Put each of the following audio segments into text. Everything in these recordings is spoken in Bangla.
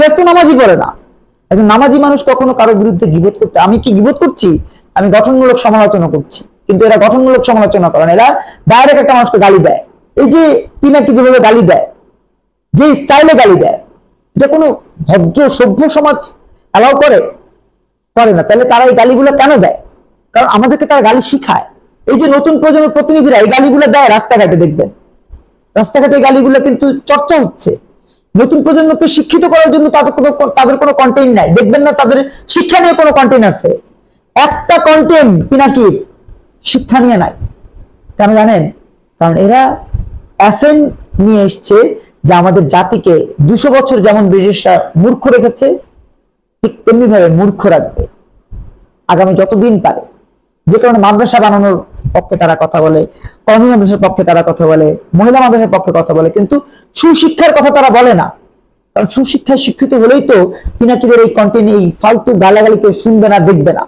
ইলিয়াস তো নামাজই পড়ে না। একজন নামাজি মানুষ কখনো কারো বিরুদ্ধে গীবত করতে, আমি কি গীবত করছি? আমি গঠনমূলক সমালোচনা করছি। কিন্তু এরা গঠনমূলক সমালোচনা করেন, এরা ডাইরেক্ট একটা মানুষকে গালি দেয়। এই যে পিনাকি যেভাবে গালি দেয়, যে স্টাইলে গালি দেয়, এটা কোনো ভদ্র সভ্য সমাজ অ্যালাউ করে না। তাহলে তারা এই গালিগুলো কেন দেয়? কারণ আমাদেরকে তারা গালি শিখায়। এই যে নতুন প্রজন্মের প্রতিনিধিরা এই গালিগুলো দেয় রাস্তাঘাটে, দেখবেন রাস্তাঘাটে এই গালিগুলো কিন্তু চর্চা হচ্ছে। নতুন প্রজন্মকে শিক্ষিত করার জন্য তাদের কোনো কন্টেন্ট নাই, দেখবেন না তাদের শিক্ষা নিয়ে কোনো কন্টেন্ট আছে, একটা কন্টেন্ট পিনাকির শিক্ষা নিয়ে নাই। কেন জানেন? কারণ এরা অ্যাসেন নিয়ে এসছে যে আমাদের জাতিকে 200 বছর যেমন ব্রিটিশরা মূর্খ রেখেছে, ঠিক তেমনি ভাবে মূর্খ রাখবে আগামী যতদিন পারে। যে কারণে মাদ্রাসা বানানোর পক্ষে তারা কথা বলে, কওমি মাদ্রাসার পক্ষে তারা কথা বলে, মহিলা মাদ্রাসার পক্ষে কথা বলে, কিন্তু সুশিক্ষার কথা তারা বলে না। কারণ সুশিক্ষায় শিক্ষিত হলেই তো পিনাকিদের এই কন্টেন্ট, এই ফালতু গালাগালি কেউ শুনবে না, দেখবে না।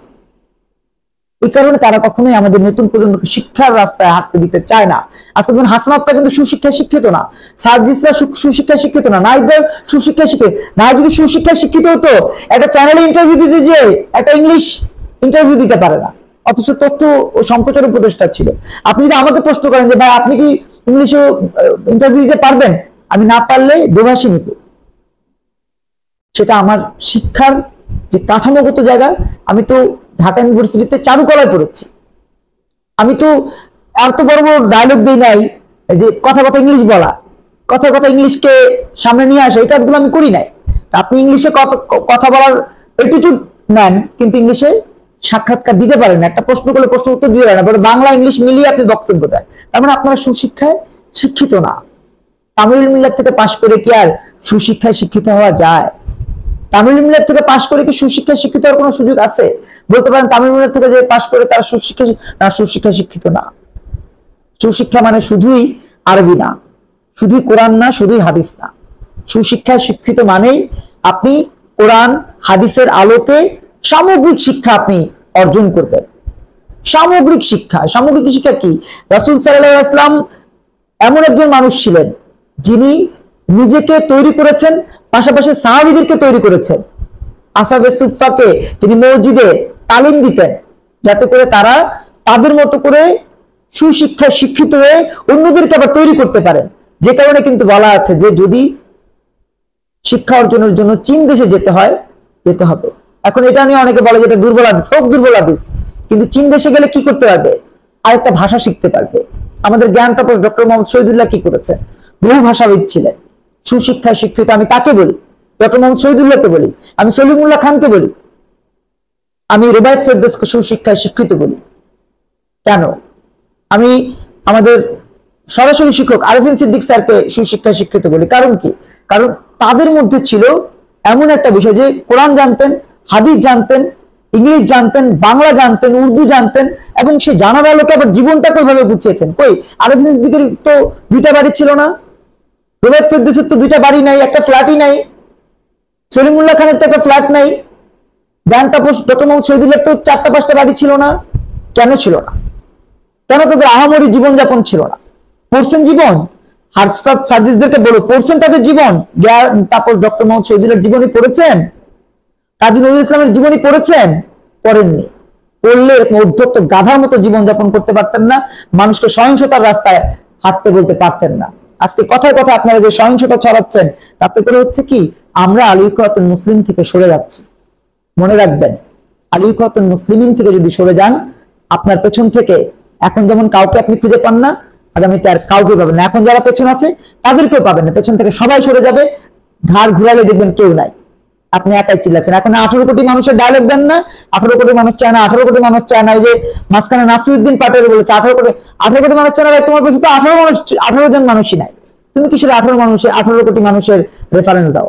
এই কারণে তারা কখনোই আমাদের নতুন প্রজন্মকে শিক্ষার রাস্তায় হাঁটতে দিতে চায় না। আজকে দেখুন হাসনাতটা কিন্তু সুশিক্ষায় শিক্ষিত না, সার্জিসরা সুশিক্ষায় শিক্ষিত না, নাইদরা সুশিক্ষায় শিক্ষিত না। যদি সুশিক্ষায় শিক্ষিত হতো একটা চ্যানেলে ইন্টারভিউ দিতে, যে একটা ইংলিশ ইন্টারভিউ দিতে পারে না, অথচ তথ্য ও সম্প্রচার উপদেষ্টা ছিল। আপনি যদি আমাকে প্রশ্ন করেন যে ভাই আপনি কি ইংলিশে ইন্টারভিউ দিতে পারবেন, আমি না পারলে দোভাষী নিব। সেটা আমার শিক্ষার যে কাঠামোগত জায়গা, আমি তো ঢাকা ইউনিভার্সিটিতে চারুকলায় পড়েছি, আমি তো এত বড় বড় ডায়লগ দিই নাই যে কথা ইংলিশ বলা, কথা ইংলিশকে সামনে নিয়ে আসা, এই কাজগুলো আমি করি নাই। আপনি ইংলিশে কথা বলার অ্যাটিটিউড নেন, কিন্তু ইংলিশে সাক্ষাৎকার দিতে পারেন না, একটা প্রশ্ন করলে প্রশ্ন উত্তর দিতে পারেন না, বলে বাংলা ইংলিশ মিলিয়ে আপনি বক্তব্য দেন। তার মানে আপনারা সুশিক্ষায় শিক্ষিত না। তামিল মিল্লাত থেকে পাশ করে কি আর সুশিক্ষায় শিক্ষিত হওয়া যায়? তামিল মিল্লাত থেকে পাশ করে কি সুশিক্ষায় শিক্ষিত হওয়ার কোনো সুযোগ আছে? বলতে পারেন তামিল মিল্লাত থেকে যে পাশ করে তারা সুশিক্ষায় শিক্ষিত না। সুশিক্ষা মানে শুধুই আরবি না, শুধুই কোরআন না, শুধুই হাদিস না। সুশিক্ষায় শিক্ষিত মানেই আপনি কোরআন হাদিসের আলোকে সামগ্রিক শিক্ষা আপনি অর্জন করবেন। সামগ্রিক শিক্ষা কি? রাসূল সাল্লাল্লাহু আলাইহি ওয়াসাল্লাম এমন একজন মানুষ ছিলেন যিনি নিজেকে তৈরি করেছেন, পাশাপাশি সাহাবীদেরকে তৈরি করেছেন। আসহাবে সুফফাকে তিনি মসজিদে তালিম দিতেন, যাতে করে তারা তাদের মতো করে সুশিক্ষায় শিক্ষিত হয়ে অন্যদেরকে আবার তৈরি করতে পারেন। যে কারণে কিন্তু বলা আছে যে যদি শিক্ষা অর্জনের জন্য চীন দেশে যেতে হবে। এখন এটা নিয়ে অনেকে বলে যে এটা দুর্বল হাদিস, হোক দুর্বল হাদিস, কিন্তু চীন দেশে গেলে কি করতে পারবে? আরেকটা ভাষা শিখতে পারবে। আমাদের জ্ঞান তাপস ডক্টর মোহাম্মদ শহীদুল্লাহ কি করেছেন? বহু ভাষাবিদ ছিলেন, সুশিক্ষায় শিক্ষিত। আমি তাকে বলি, ডক্টর মোহাম্মদ শহীদুল্লাহকে বলি, আমি সলিমুল্লাহ খানকে বলি, আমি রুবায়েত ফেরদৌসকে সুশিক্ষায় শিক্ষিত বলি। কেন? আমি আমাদের সরাসরি শিক্ষক আরিফিন সিদ্দিক স্যারকে সুশিক্ষায় শিক্ষিত বলি। কারণ কি? কারণ তাদের মধ্যে ছিল এমন একটা বিষয় যে কোরআন জানতেন, হাদিস জানতেন, ইংলিশ জানতেন, বাংলা জানতেন, উর্দু জানতেন, এবং সে জানার আলোকে আবার জীবনটাকে ওইভাবে গুছিয়েছেন। কই আরিফিন সিদ্দিকের তো 2টা বাড়ি ছিল না, রুবায়েত ফেরদৌসের তো 2টা বাড়ি নাই, একটা ফ্ল্যাটই নাই, সলিমুল্লাহ খানের তো একটা ফ্ল্যাট নাই, জ্ঞান তাপস ডক্টর মোহাম্মদ শহীদুল্লাহ তো 4টা 5টা বাড়ি ছিল না। কেন ছিল না? কেন তাদের আহামরি জীবনযাপন ছিল না? পড়ছেন জীবন? হারসাত সার্জিসদেরকে বলো, পড়ছেন তাদের জীবন? জ্ঞান তাপস ডক্টর মোহাম্মদ শহীদুল্লাহর জীবনী পড়েছেন? কাজী নজরুল ইসলামের জীবনী পড়েছেন? পড়েননি। পড়লে উদ্ধত্ত গাধার মতো জীবনযাপন করতে পারতেন না, মানুষকে সহিংসতার রাস্তায় হাঁটতে বলতে পারতেন না। আজকে কথায় কথায় আপনারা যে সহিংসতা ছড়াচ্ছেন, তাতে করে হচ্ছে কি আমরা আলী ইখওয়াতুল মুসলিম থেকে সরে যাচ্ছি। মনে রাখবেন, আলী ইখওয়াতুল মুসলিমিন থেকে যদি সরে যান, আপনার পেছন থেকে এখন যেমন কাউকে আপনি খুঁজে পান না, আগামীতে আর কাউকে পাবেন না। এখন যারা পেছন আছে তাদেরকেও পাবেন না, পেছন থেকে সবাই সরে যাবে। ঘাড় ঘুরালে দেখবেন কেউ নাই, আপনি একাই চিল্লাচ্ছেন। এখন 18 কোটি মানুষের ডায়লগ দেন না, 18 কোটি মানুষ চায় না, 18 কোটি মানুষ চায় না। ওই যে মাঝখানে নাসিরউদ্দিন পাটোয়ারি বলেছে 18 কোটি মানুষ চায় না। তোমার কাছে তো 18 জন মানুষই নাই, তুমি কিসের 18 কোটি মানুষের রেফারেন্স দাও?